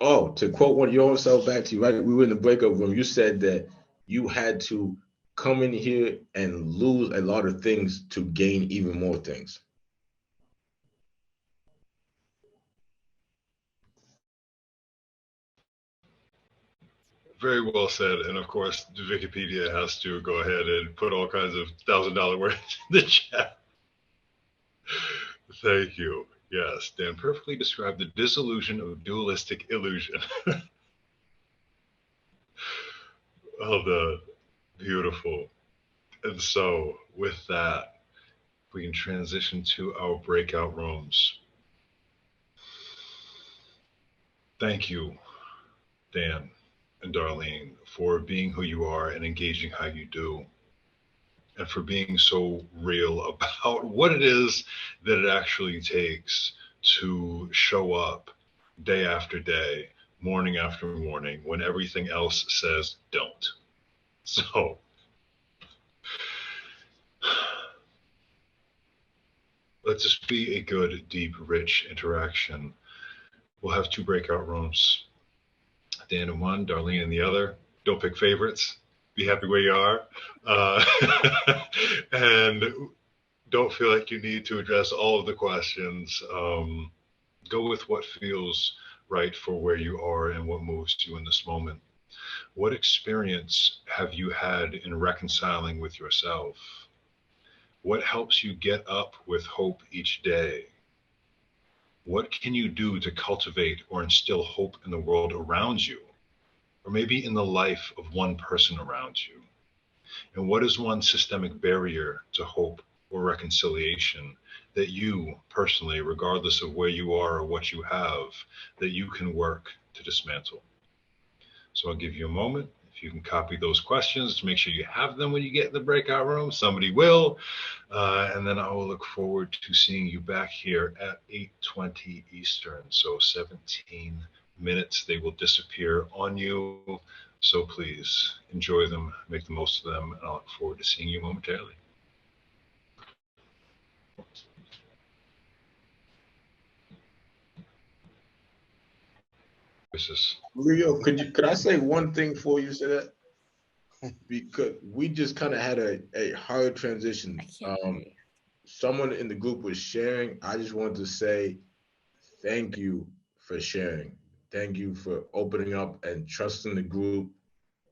oh, to quote one of your own self back to you, right? We were in the breakup room. You said that you had to come in here and lose a lot of things to gain even more things. Very well said. And of course, Wikipedia has to go ahead and put all kinds of $1,000 words in the chat. Thank you. Yes, Dan perfectly described the disillusion of dualistic illusion. Oh, beautiful. And so, with that, we can transition to our breakout rooms. Thank you, Dan and Darlene, for being who you are and engaging how you do, and for being so real about what it is that it actually takes to show up day after day, morning after morning, when everything else says don't. So, let this be a good, deep, rich interaction. We'll have two breakout rooms. Dan in one, Darlene in the other. Don't pick favorites. Be happy where you are. And don't feel like you need to address all of the questions. Go with what feels right for where you are and what moves you in this moment. What experience have you had in reconciling with yourself? What helps you get up with hope each day? What can you do to cultivate or instill hope in the world around you, or maybe in the life of one person around you? And what is one systemic barrier to hope or reconciliation that you personally, regardless of where you are or what you have, that you can work to dismantle? So I'll give you a moment. If you can copy those questions, make sure you have them when you get in the breakout room. Somebody will. And then I will look forward to seeing you back here at 8:20 Eastern. So 17 minutes, they will disappear on you. So please enjoy them, make the most of them, and I look forward to seeing you momentarily. Leo, could I say one thing before you say that? Because we just kind of had a hard transition. Someone in the group was sharing. I just wanted to say thank you for sharing. Thank you for opening up and trusting the group.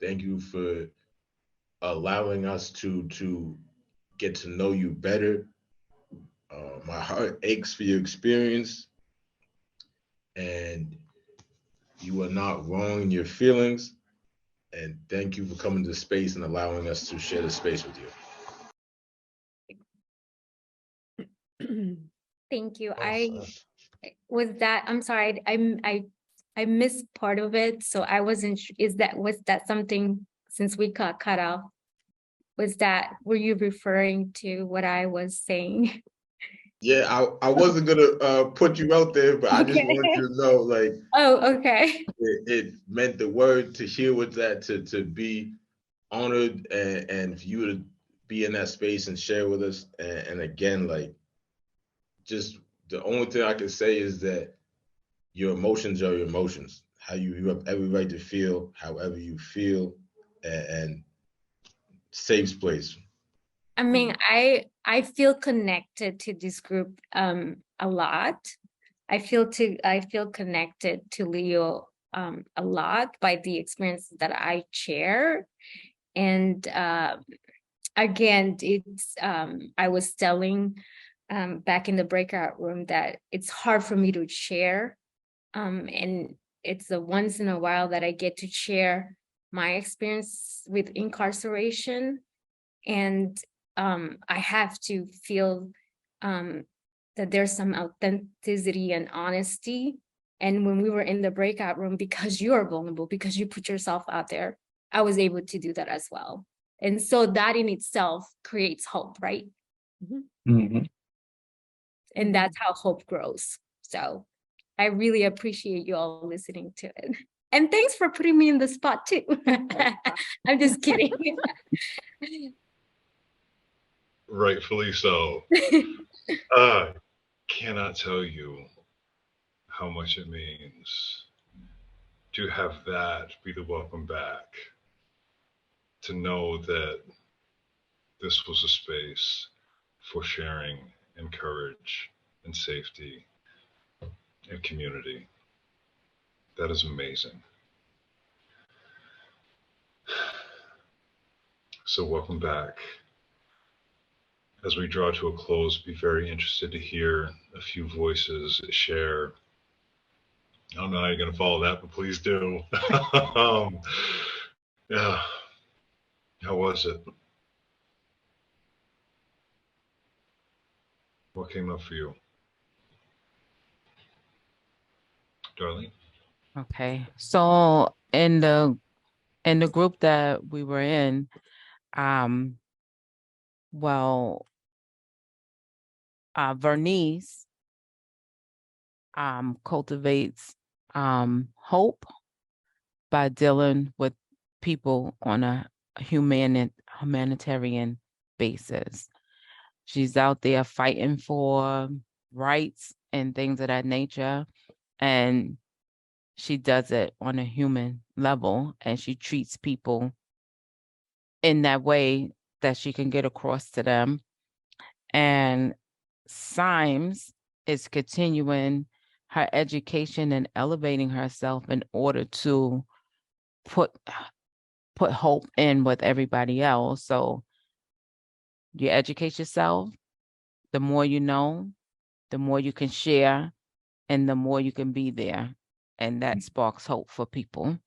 Thank you for allowing us to get to know you better. My heart aches for your experience, and you are not wrong in your feelings. And thank you for coming to space and allowing us to share the space with you. Thank you. I'm sorry, I missed part of it, so I wasn't, was that something, since we got cut off, were you referring to what I was saying? Yeah, I wasn't gonna put you out there, but I just want you to know, like, oh, okay. It meant the word to hear with that, to be honored, and for you to be in that space and share with us. And again, like, just the only thing I can say is that your emotions are your emotions. How you have every right to feel however you feel, and safe place. I mean, I feel connected to this group a lot. I feel connected to Leo a lot by the experiences that I share. And again, it's I was telling back in the breakout room that it's hard for me to share. And it's the once in a while that I get to share my experience with incarceration. And I have to feel that there's some authenticity and honesty. And when we were in the breakout room, because you are vulnerable, because you put yourself out there, I was able to do that as well. And so that in itself creates hope, right? Mm-hmm. And that's how hope grows. So I really appreciate you all listening to it. And thanks for putting me in the spot too. I'm just kidding. Rightfully so. Cannot tell you how much it means to have that be the welcome back, to know that this was a space for sharing and courage and safety and community. That is amazing. So welcome back. As we draw to a close, be very interested to hear a few voices share. I don't know how you're going to follow that, but please do. Yeah. How was it? What came up for you? Darlene? Okay. So in the group that we were in, Vernice cultivates hope by dealing with people on a humanitarian basis. She's out there fighting for rights and things of that nature, and she does it on a human level, and she treats people in that way that she can get across to them. And Symes is continuing her education and elevating herself in order to put hope in with everybody else. So you educate yourself, the more you know, the more you can share, and the more you can be there. And that sparks hope for people.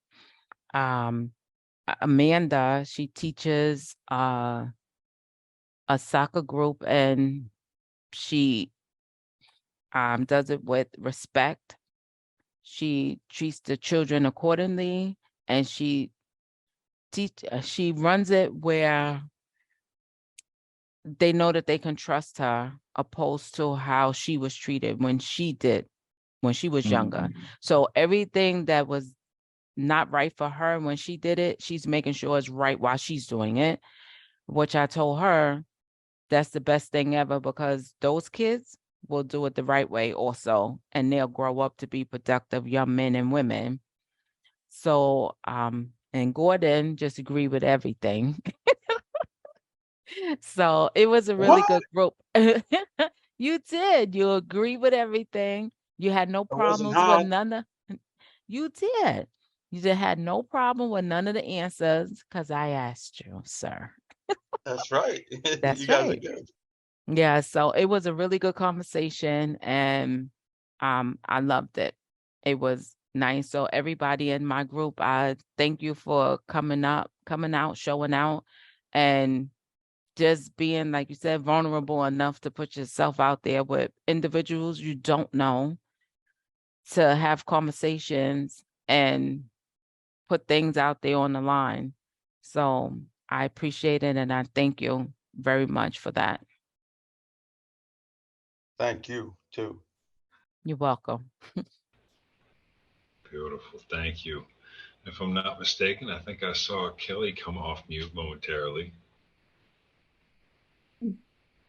Amanda, she teaches a soccer group, and she does it with respect. She treats the children accordingly, and she she runs it where they know that they can trust her, opposed to how she was treated when she was younger. So everything that was not right for her when she did it, she's making sure it's right while she's doing it, which I told her that's the best thing ever, because those kids will do it the right way also, and they'll grow up to be productive young men and women. So, and Gordon just agreed with everything. So it was a really good group. You did. You agree with everything. You had no problems with none of. You did. You just had no problem with none of the answers because I asked you, sir. That's right. That's You guys are right. good. Yeah. So it was a really good conversation, and I loved it. It was nice. So everybody in my group, I thank you for coming out, showing out, and just being, like you said, vulnerable enough to put yourself out there with individuals you don't know, to have conversations and put things out there on the line. So I appreciate it, and I thank you very much for that. Thank you too. You're welcome. Beautiful. Thank you. If I'm not mistaken, I think I saw Kelly come off mute momentarily.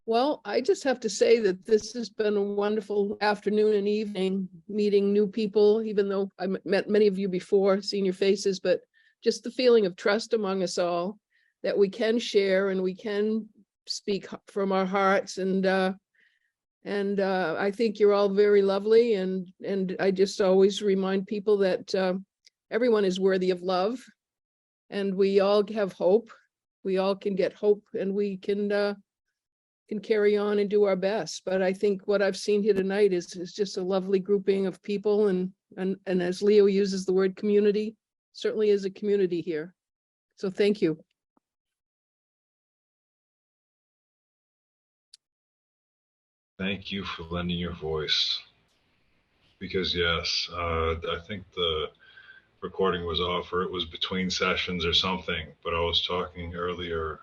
Well, I just have to say that this has been a wonderful afternoon and evening, meeting new people, even though I met many of you before, seen your faces, but just the feeling of trust among us all, that we can share and we can speak from our hearts. And I think you're all very lovely. And I just always remind people that everyone is worthy of love, and we all have hope. We all can get hope, and we can carry on and do our best. But I think what I've seen here tonight is just a lovely grouping of people, and as Leo uses the word community, certainly is a community here. So thank you. Thank you for lending your voice. Because yes, I think the recording was off, or it was between sessions or something, but I was talking earlier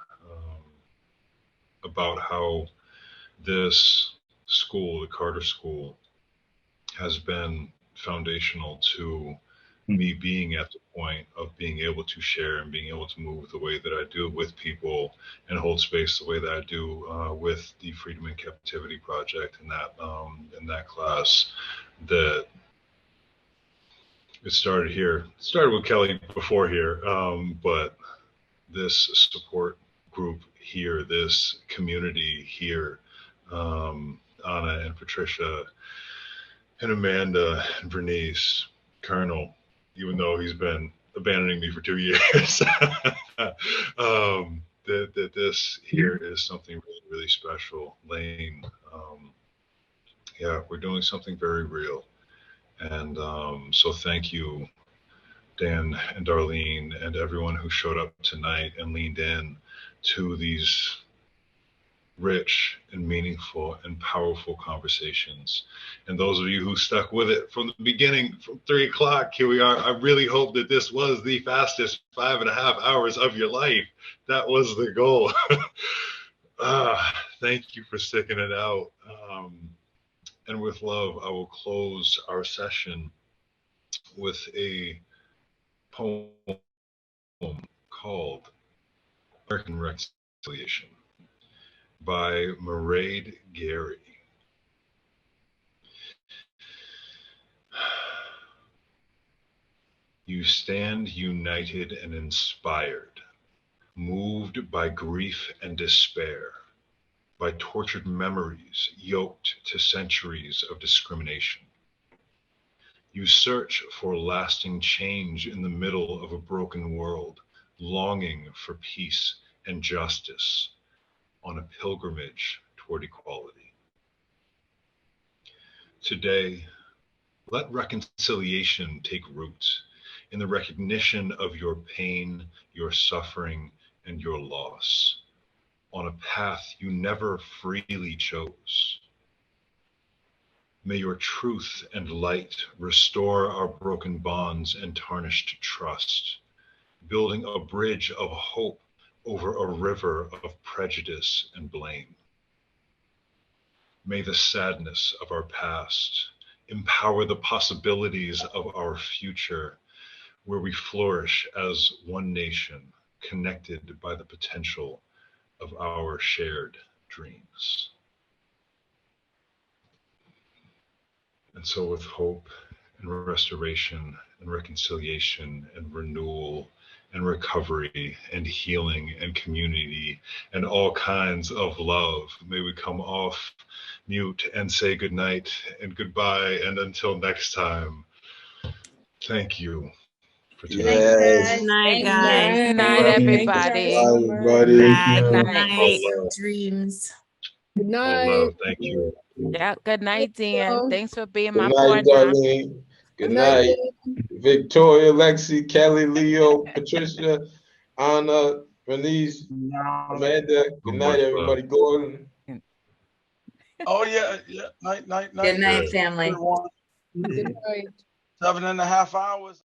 about how this school, the Carter School, has been foundational to me being at the point of being able to share and being able to move the way that I do with people and hold space the way that I do with the Freedom in Captivity Project in that class. That it started here. It started with Kelly before here, but this support group here, this community here, Anna and Patricia and Amanda and Bernice, Colonel, even though he's been abandoning me for 2 years, that this here is something really, really special. Lane, yeah, we're doing something very real. And so thank you, Dan and Darlene, and everyone who showed up tonight and leaned in to these rich and meaningful and powerful conversations. And those of you who stuck with it from the beginning, from 3 o'clock, here we are. I really hope that this was the fastest 5.5 hours of your life. That was the goal. Thank you for sticking it out. And with love, I will close our session with a poem called American Reconciliation by Mairead Gary. You stand united and inspired, moved by grief and despair, by tortured memories yoked to centuries of discrimination. You search for lasting change in the middle of a broken world, longing for peace and justice on a pilgrimage toward equality. Today, let reconciliation take root in the recognition of your pain, your suffering, and your loss on a path you never freely chose. May your truth and light restore our broken bonds and tarnished trust. building a bridge of hope over a river of prejudice and blame. May the sadness of our past empower the possibilities of our future, where we flourish as one nation, connected by the potential of our shared dreams. And so with hope and restoration and reconciliation and renewal and recovery and healing and community and all kinds of love, may we come off mute and say goodnight and goodbye, and until next time, thank you for tuning in. Yes. Good night, Thank guys. you. Good night, Thank you. everybody. Everybody. Good Good night. night. Dreams. Good All night. love, thank you. Yeah, good night, Dan. you. Thanks for being Good my night, partner. Darlene. Good Good night. night, Victoria, Lexi, Kelly, Leo, Patricia, Anna, Bernice, Amanda. Good night, everybody. Gordon. Oh, yeah, yeah. Night, night, night. Good night, family. Good one. Good night. 7.5 hours.